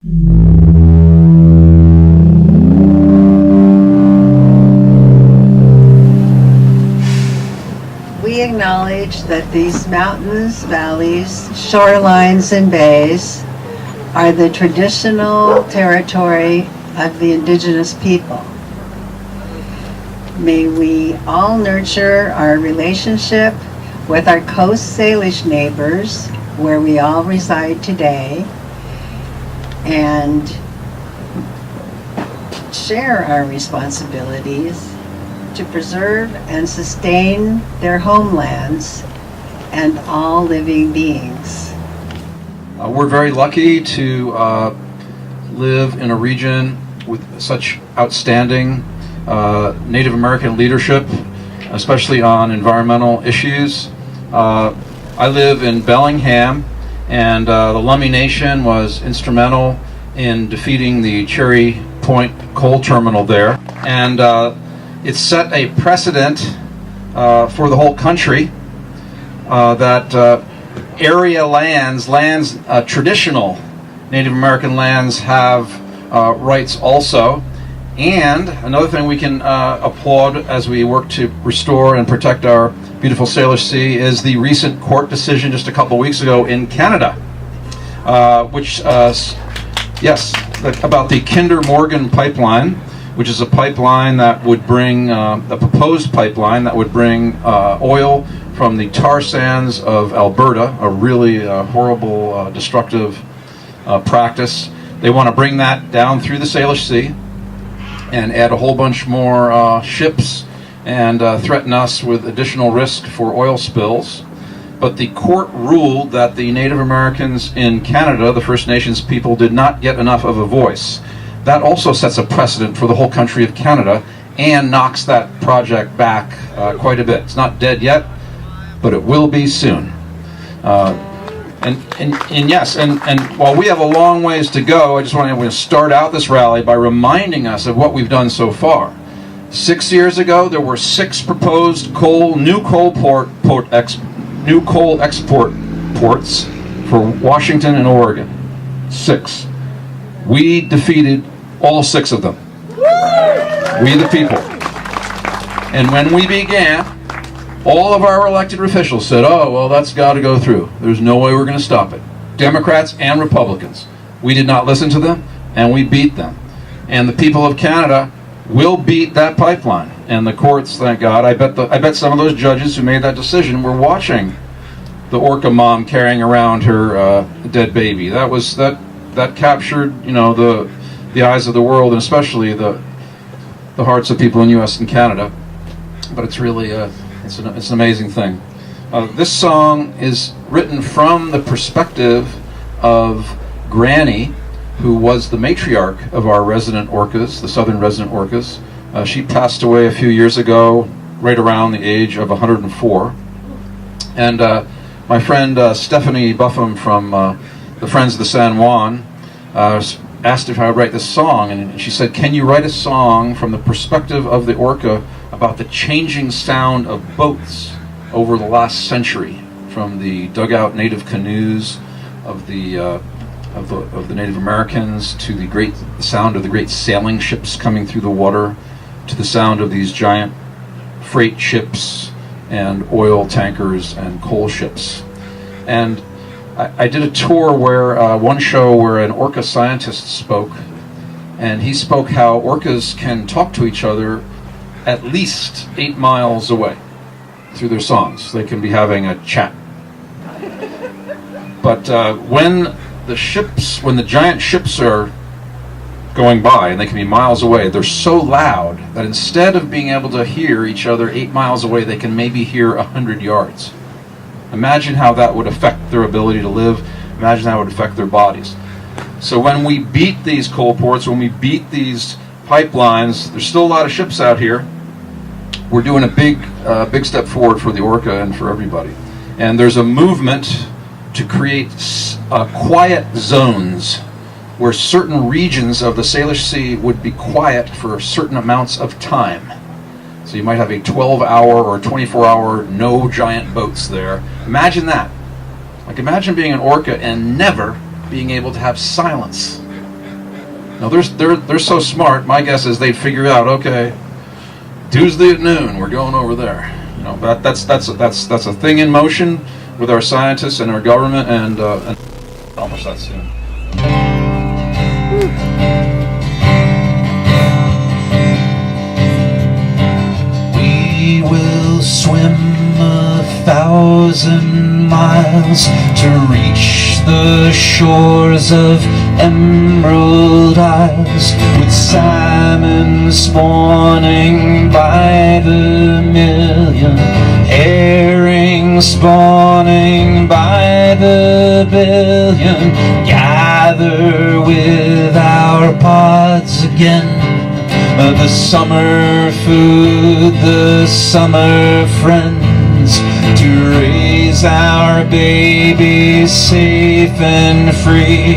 We acknowledge that these mountains, valleys, shorelines, and bays are the traditional territory of the indigenous people. May we all nurture our relationship with our Coast Salish neighbors, where we all reside today, and share our responsibilities to preserve and sustain their homelands and all living beings. We're very lucky to live in a region with such outstanding Native American leadership, especially on environmental issues. I live in Bellingham, and the Lummi Nation was instrumental in defeating the Cherry Point coal terminal there. And it set a precedent for the whole country that area lands, traditional Native American lands have rights also. And another thing we can applaud as we work to restore and protect our beautiful Salish Sea is the recent court decision just a couple weeks ago in Canada, about the Kinder Morgan pipeline, which is a pipeline that would bring, a proposed pipeline that would bring oil from the tar sands of Alberta, a really horrible, destructive practice. They want to bring that down through the Salish Sea and add a whole bunch more ships and threaten us with additional risk for oil spills. But the court ruled that the Native Americans in Canada, the First Nations people, did not get enough of a voice. That also sets a precedent for the whole country of Canada and knocks that project back quite a bit. It's not dead yet, but it will be soon. And while we have a long ways to go, I just want to start out this rally by reminding us of what we've done so far. 6 years ago, there were 6 proposed new coal export ports for Washington and Oregon. 6. We defeated all 6 of them. We the people. And when we began, all of our elected officials said, oh, well, that's got to go through. There's no way we're going to stop it. Democrats and Republicans. We did not listen to them, and we beat them. And the people of Canada will beat that pipeline. And the courts, thank God, I bet some of those judges who made that decision were watching the orca mom carrying around her dead baby. That captured, the eyes of the world, and especially the hearts of people in U.S. and Canada. But it's really it's an amazing thing. This song is written from the perspective of Granny, who was the matriarch of our resident orcas, the southern resident orcas. She passed away a few years ago, right around the age of 104. And my friend Stephanie Buffum from the Friends of the San Juan asked if I would write this song, and she said, can you write a song from the perspective of the orca about the changing sound of boats over the last century, from the dugout native canoes of the Native Americans to the sound of the great sailing ships coming through the water, to the sound of these giant freight ships and oil tankers and coal ships. And I did a tour where one show where an orca scientist spoke, and he spoke how orcas can talk to each other at least 8 miles away through their songs. They can be having a chat. But when the giant ships are going by, and they can be miles away, they're so loud that instead of being able to hear each other 8 miles away, they can maybe hear 100 yards. Imagine how that would affect their ability to live. Imagine how it would affect their bodies. So when we beat these coal ports, when we beat these pipelines, there's still a lot of ships out here. We're doing a big step forward for the orca and for everybody. And there's a movement to create quiet zones where certain regions of the Salish Sea would be quiet for certain amounts of time. So you might have a 12-hour or 24-hour no giant boats there. Imagine that. Like, imagine being an orca and never being able to have silence. Now they're so smart. My guess is they'd figure out, okay, Tuesday at noon, we're going over there. You know, but that's a thing in motion with our scientists and our government, and almost that soon. We will swim 1,000 miles to reach the shores of Emerald Isles, with salmon spawning by the million, herring spawning by the billion. Gather with our pods again, the summer food, the summer friends, to raise our babies safe and free.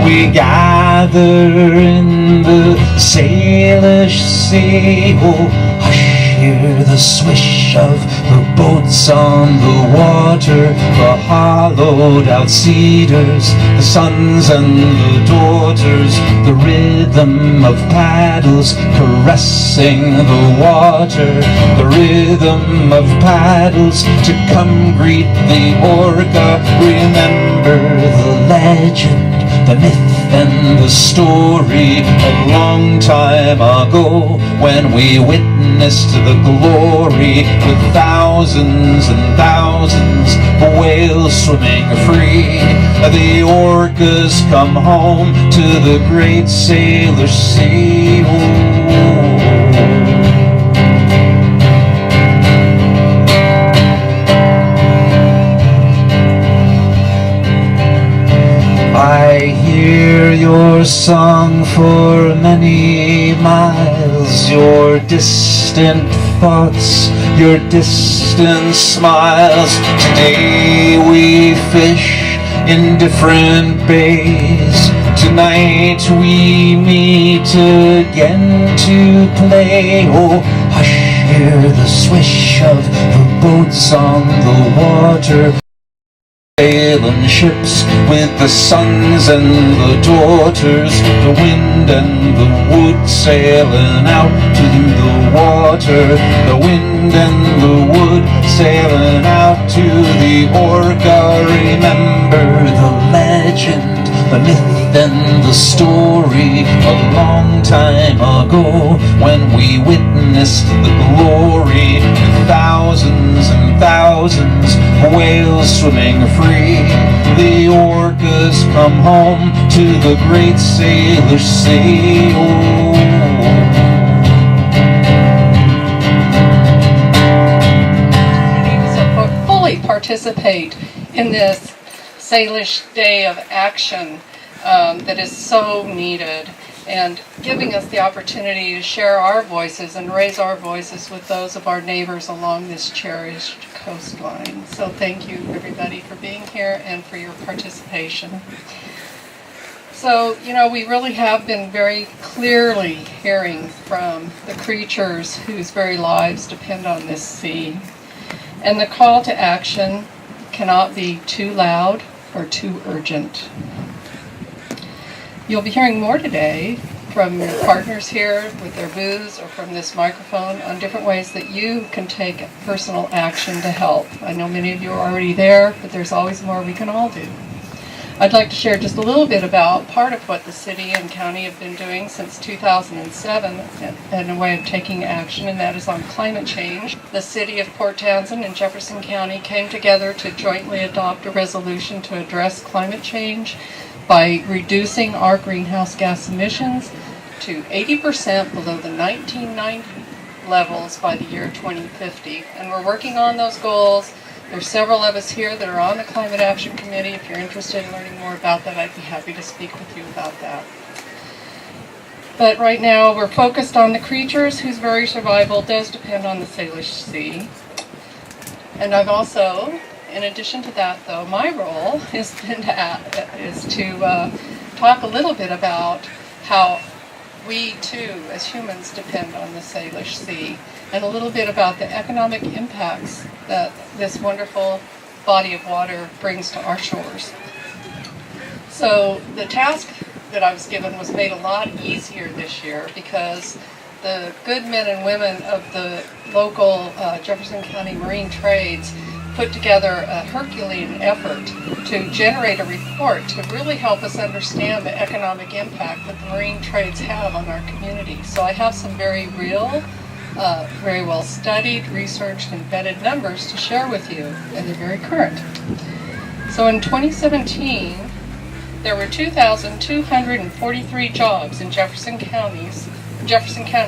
We gather in the Salish Sea. Oh, hush, hear the swish of the boats on the water, the hollowed out cedars, the sons and the daughters, the rhythm of paddles caressing the water, the rhythm of paddles to come greet the orca. Remember the legend, the myth and the story of long time ago, when we witnessed the glory with thousands and thousands of whales swimming free. The orcas come home to the great Salish Sea. I hear your song for many miles, your distant thoughts, your distant smiles. Today we fish in different bays. Tonight we meet again to play. Oh, hush, hear the swish of the boats on the water, sailing ships with the sons and the daughters, the wind and the wood sailing out to the water, the wind and the wood sailing out to the orca. Remember the legend, the myth and the story a long time ago, when we witnessed the glory with thousands and thousands of whales swimming free. The orcas come home to the great Salish Sea. Oh. So fully participate in this Salish Day of Action that is so needed, and giving us the opportunity to share our voices and raise our voices with those of our neighbors along this cherished coastline. So thank you, everybody, for being here and for your participation. So, you know, we really have been very clearly hearing from the creatures whose very lives depend on this sea. And the call to action cannot be too loud or too urgent. You'll be hearing more today from your partners here with their booths or from this microphone on different ways that you can take personal action to help. I know many of you are already there, but there's always more we can all do. I'd like to share just a little bit about part of what the city and county have been doing since 2007 in a way of taking action, and that is on climate change. The city of Port Townsend and Jefferson County came together to jointly adopt a resolution to address climate change by reducing our greenhouse gas emissions to 80% below the 1990 levels by the year 2050. And we're working on those goals. There's several of us here that are on the Climate Action Committee. If you're interested in learning more about that, I'd be happy to speak with you about that. But right now, we're focused on the creatures whose very survival does depend on the Salish Sea. And I've also, in addition to that, though, my role is to talk a little bit about how we, too, as humans, depend on the Salish Sea, and a little bit about the economic impacts that this wonderful body of water brings to our shores. So the task that I was given was made a lot easier this year because the good men and women of the local Jefferson County Marine Trades put together a Herculean effort to generate a report to really help us understand the economic impact that the marine trades have on our community. So I have some very real, very well studied, researched, and vetted numbers to share with you, and they're very current. So in 2017, there were 2,243 jobs in Jefferson County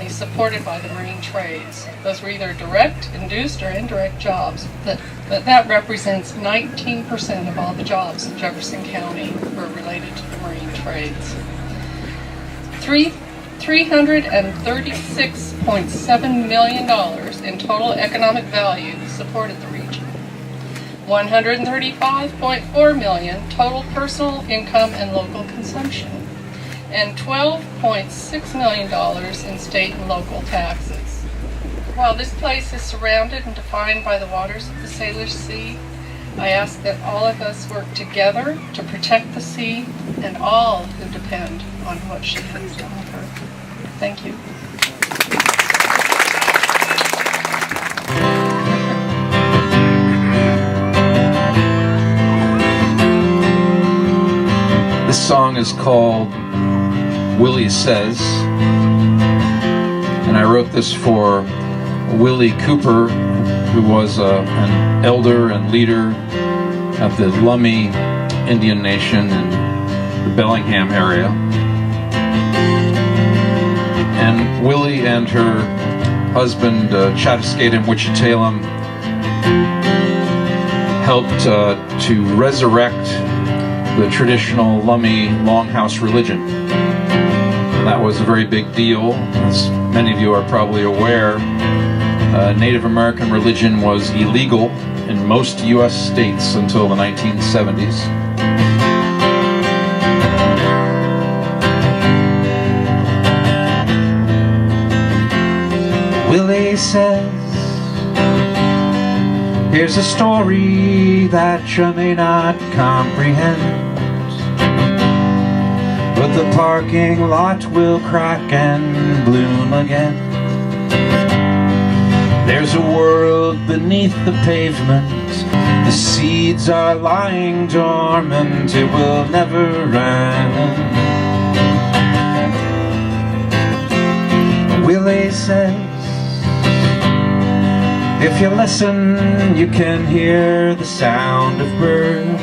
supported by the marine trades. Those were either direct, induced, or indirect jobs, but that represents 19% of all the jobs in Jefferson County were related to the marine trades. $336.7 million in total economic value supported the region. $135.4 million total personal income and local consumption, and $12.6 million in state and local taxes. While this place is surrounded and defined by the waters of the Salish Sea, I ask that all of us work together to protect the sea and all who depend on what she has to offer. Thank you. This song is called Willie Says, and I wrote this for Willie Cooper, who was an elder and leader of the Lummi Indian Nation in the Bellingham area. And Willie and her husband, Chattiscatum Wichitalam, helped to resurrect the traditional Lummi longhouse religion. And that was a very big deal. As many of you are probably aware, Native American religion was illegal in most U.S. states until the 1970s. Willie says, here's a story that you may not comprehend, but the parking lot will crack and bloom again. There's a world beneath the pavement, the seeds are lying dormant, it will never end. Willie says, if you listen, you can hear the sound of birds,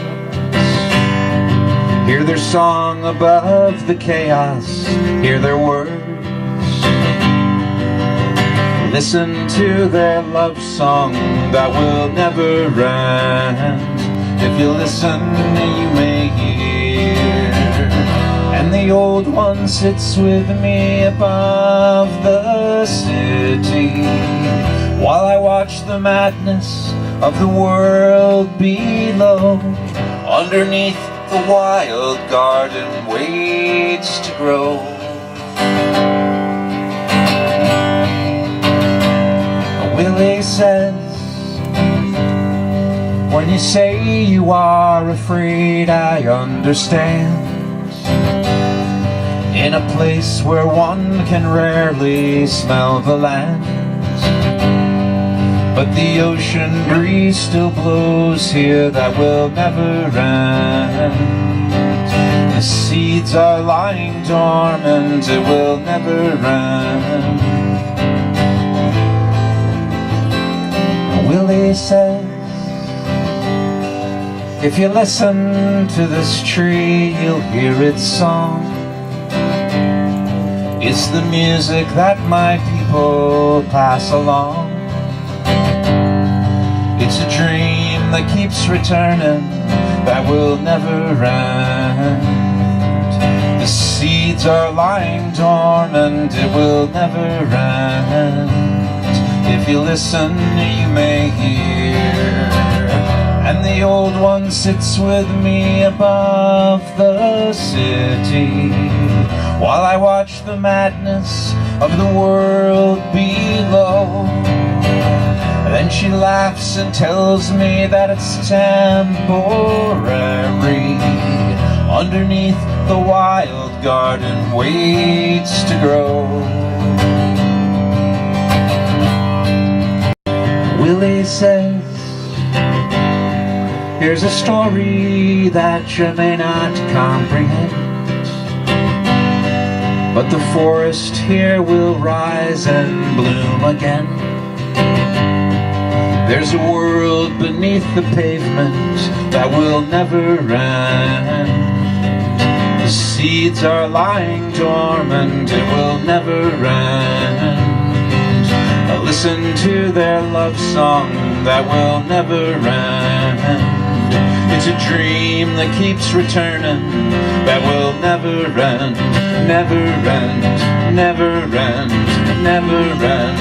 hear their song above the chaos, hear their words. Listen to their love song that will never end. If you listen, you may hear. And the old one sits with me above the city, while I watch the madness of the world below. Underneath the wild garden waits to grow. Willie says, when you say you are afraid, I understand. In a place where one can rarely smell the land, but the ocean breeze still blows here that will never end. The seeds are lying dormant, it will never end. Willie says, if you listen to this tree, you'll hear its song. It's the music that my people pass along. It's a dream that keeps returning, that will never end. The seeds are lying dormant, it will never end. If you listen, you may hear. And the old one sits with me above the city, while I watch the madness of the world below. Then she laughs and tells me that it's temporary. underneath the wild garden waits to grow. Willie says, here's a story that you may not comprehend, but the forest here will rise and bloom again. There's a world beneath the pavement that will never end. The seeds are lying dormant, it will never end. Listen to their love song that will never end. It's a dream that keeps returning, that will never end, never end, never end, never end,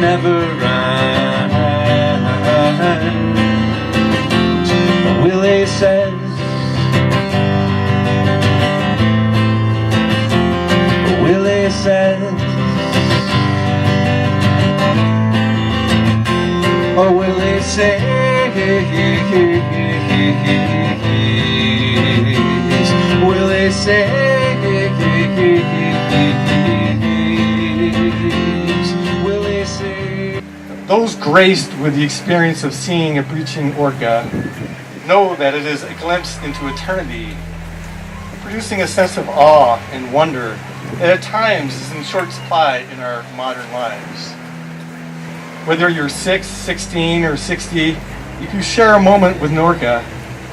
never end. Willie says, Willie says, oh, Willie says, Willie says, Willie says. Those graced with the experience of seeing a breaching orca know that it is a glimpse into eternity, producing a sense of awe and wonder that at times is in short supply in our modern lives. Whether you're 6, 16, or 60, if you share a moment with an orca,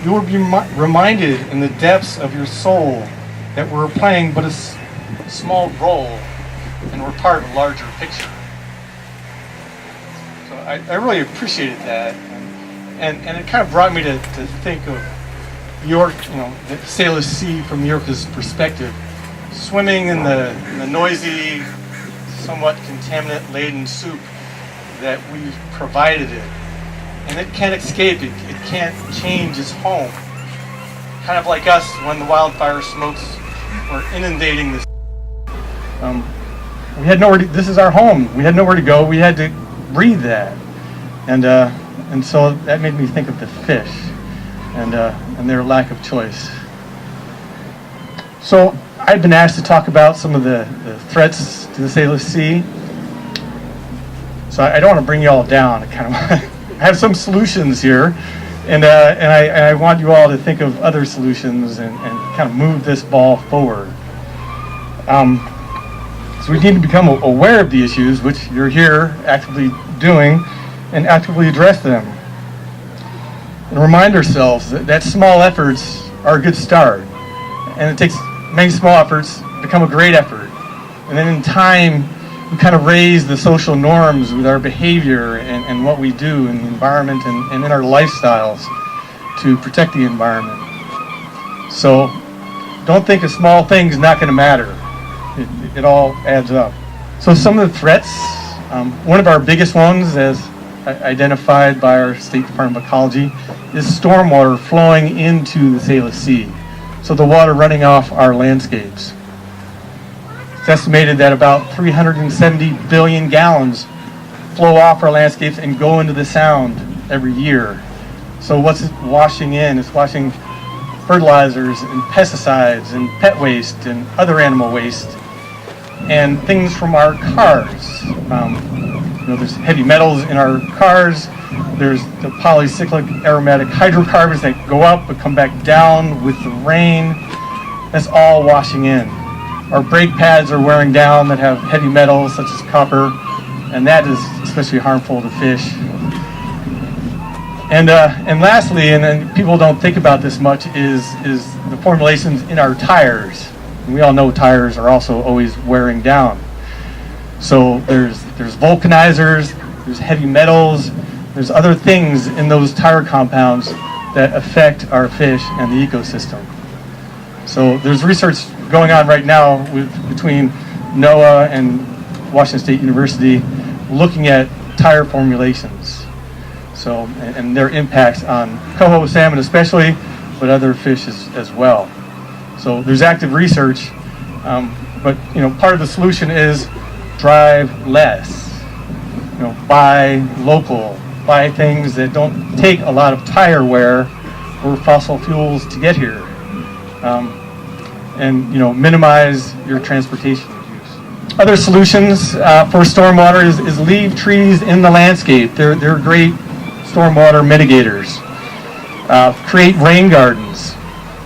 you will be reminded in the depths of your soul that we're playing but a small role and we're part of a larger picture. So I really appreciated that, and it kind of brought me to think of York, the Salish Sea from York's perspective, swimming in the noisy, somewhat contaminant-laden soup that we provided it, and it can't escape it. It can't change its home. Kind of like us when the wildfire smokes were inundating this. We had nowhere to, this is our home. We had nowhere to go. We had to breathe that, and so that made me think of the fish and their lack of choice. So I've been asked to talk about some of the threats to the Salish Sea. So I don't want to bring you all down. I kind of I have some solutions here, and I want you all to think of other solutions and kind of move this ball forward. So we need to become aware of the issues, which you're here actively doing, and actively address them. And remind ourselves that small efforts are a good start, and it takes many small efforts to become a great effort. And then in time, we kind of raise the social norms with our behavior and what we do in the environment and in our lifestyles to protect the environment. So don't think a small thing's not going to matter. It all adds up. So some of the threats, one of our biggest ones, as identified by our State Department of Ecology, is stormwater flowing into the Salish Sea. So the water running off our landscapes. It's estimated that about 370 billion gallons flow off our landscapes and go into the Sound every year. So what's it washing in? It's washing fertilizers and pesticides and pet waste and other animal waste and things from our cars. There's heavy metals in our cars. There's the polycyclic aromatic hydrocarbons that go up but come back down with the rain. That's all washing in. Our brake pads are wearing down that have heavy metals such as copper, and that is especially harmful to fish. And lastly, and then people don't think about this much, is the formulations in our tires. And we all know tires are also always wearing down. So there's vulcanizers, there's heavy metals, there's other things in those tire compounds that affect our fish and the ecosystem. So there's research going on right now between NOAA and Washington State University looking at tire formulations. So, and their impacts on coho salmon especially, but other fish as well. So there's active research, but part of the solution is drive less. Buy local, buy things that don't take a lot of tire wear or fossil fuels to get here. and minimize your transportation use. Other solutions for stormwater is leave trees in the landscape. They're great stormwater mitigators. Create rain gardens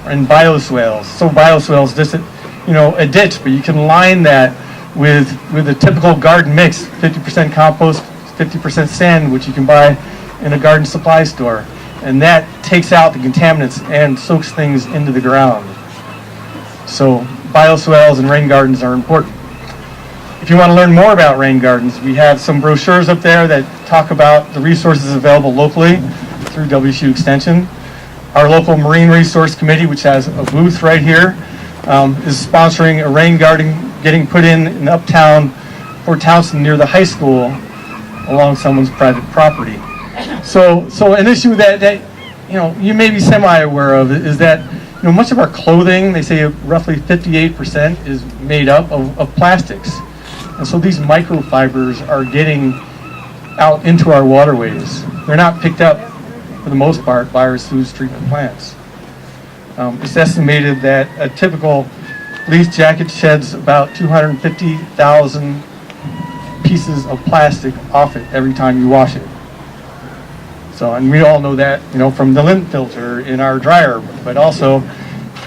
and bioswales. So bioswales just a ditch, but you can line that with a typical garden mix: 50% compost, 50% sand, which you can buy in a garden supply store, and that takes out the contaminants and soaks things into the ground. So bioswales and rain gardens are important. If you want to learn more about rain gardens, we have some brochures up there that talk about the resources available locally through WSU Extension. Our local Marine Resource Committee, which has a booth right here, is sponsoring a rain garden getting put in uptown Fort Townsend near the high school along someone's private property. So an issue that you may be semi-aware of is that much of our clothing, they say roughly 58% is made up of plastics. And so these microfibers are getting out into our waterways. They're not picked up, for the most part, by our sewage treatment plants. It's estimated that a typical leaf jacket sheds about 250,000 pieces of plastic off it every time you wash it. So, and we all know that, from the lint filter in our dryer, but also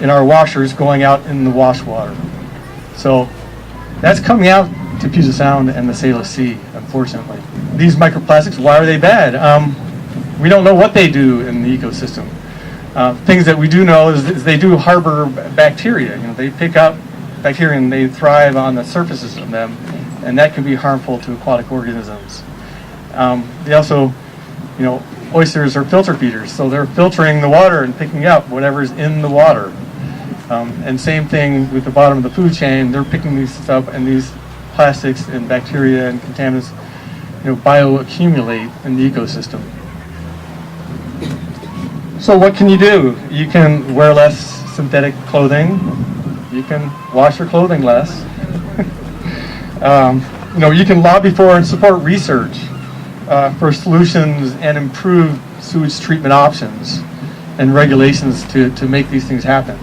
in our washers going out in the wash water. So that's coming out to Puget Sound and the Salish Sea, unfortunately. These microplastics, why are they bad? We don't know what they do in the ecosystem. Things that we do know is they do harbor bacteria. They pick up bacteria and they thrive on the surfaces of them, and that can be harmful to aquatic organisms. They also, oysters are filter feeders, so they're filtering the water and picking up whatever's in the water. And same thing with the bottom of the food chain. They're picking these up, and these plastics and bacteria and contaminants, bioaccumulate in the ecosystem. So what can you do? You can wear less synthetic clothing. You can wash your clothing less. You can lobby for and support research for solutions and improved sewage treatment options and regulations to make these things happen.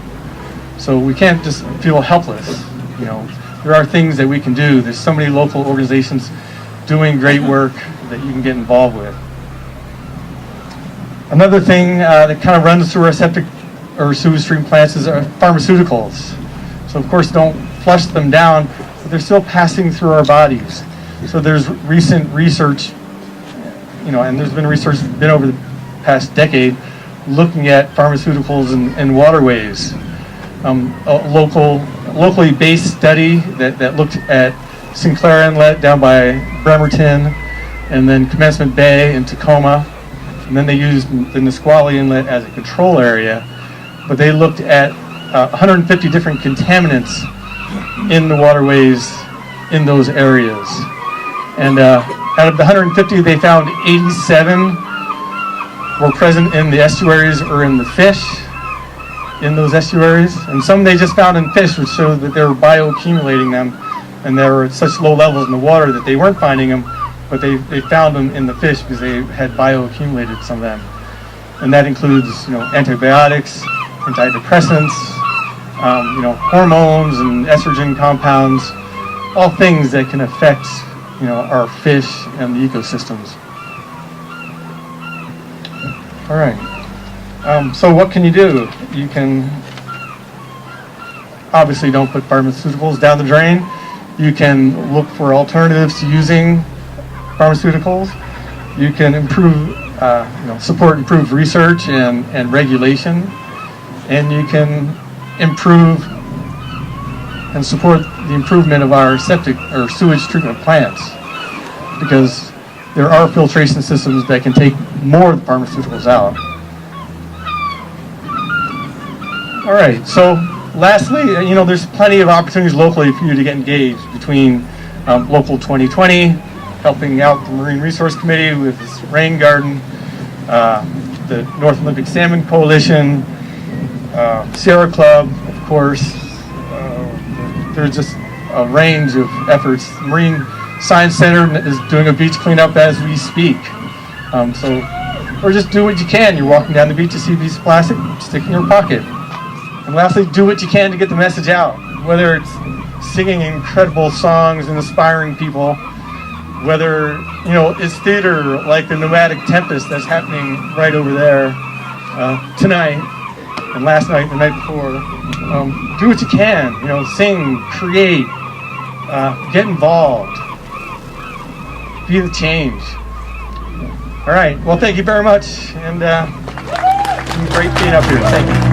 So we can't just feel helpless. There are things that we can do. There's so many local organizations doing great work that you can get involved with. Another thing that kind of runs through our septic or sewage treatment plants is pharmaceuticals. So of course don't flush them down, but they're still passing through our bodies. So there's recent research, and there's been research been over the past decade looking at pharmaceuticals and waterways. A locally based study that looked at Sinclair Inlet down by Bremerton, and then Commencement Bay in Tacoma, and then they used the Nisqually Inlet as a control area, but they looked at 150 different contaminants in the waterways in those areas. And out of the 150, they found 87 were present in the estuaries or in the fish in those estuaries. And some they just found in fish, which showed that they were bioaccumulating them, and they were at such low levels in the water that they weren't finding them, but they found them in the fish because they had bioaccumulated some of them. And that includes, antibiotics, antidepressants, hormones and estrogen compounds, all things that can affect, our fish and the ecosystems. All right. So what can you do? You can obviously don't put pharmaceuticals down the drain. You can look for alternatives to using pharmaceuticals. You can improve, support improved research and regulation, and you can improve and support the improvement of our septic or sewage treatment plants, because there are filtration systems that can take more of the pharmaceuticals out. All right, so lastly, there's plenty of opportunities locally for you to get engaged between Local 2020, helping out the Marine Resource Committee with this rain garden, the North Olympic Salmon Coalition, Sierra Club, of course. There's just a range of efforts. The Marine Science Center is doing a beach cleanup as we speak. Or just do what you can. You're walking down the beach, you see a piece of plastic, stick it in your pocket. And lastly, do what you can to get the message out, whether it's singing incredible songs and inspiring people, whether, it's theater like the Nomadic Tempest that's happening right over there tonight and last night, the night before. Do what you can, sing, create, get involved, be the change. All right, well, thank you very much, and it's been great being up here. Thank you.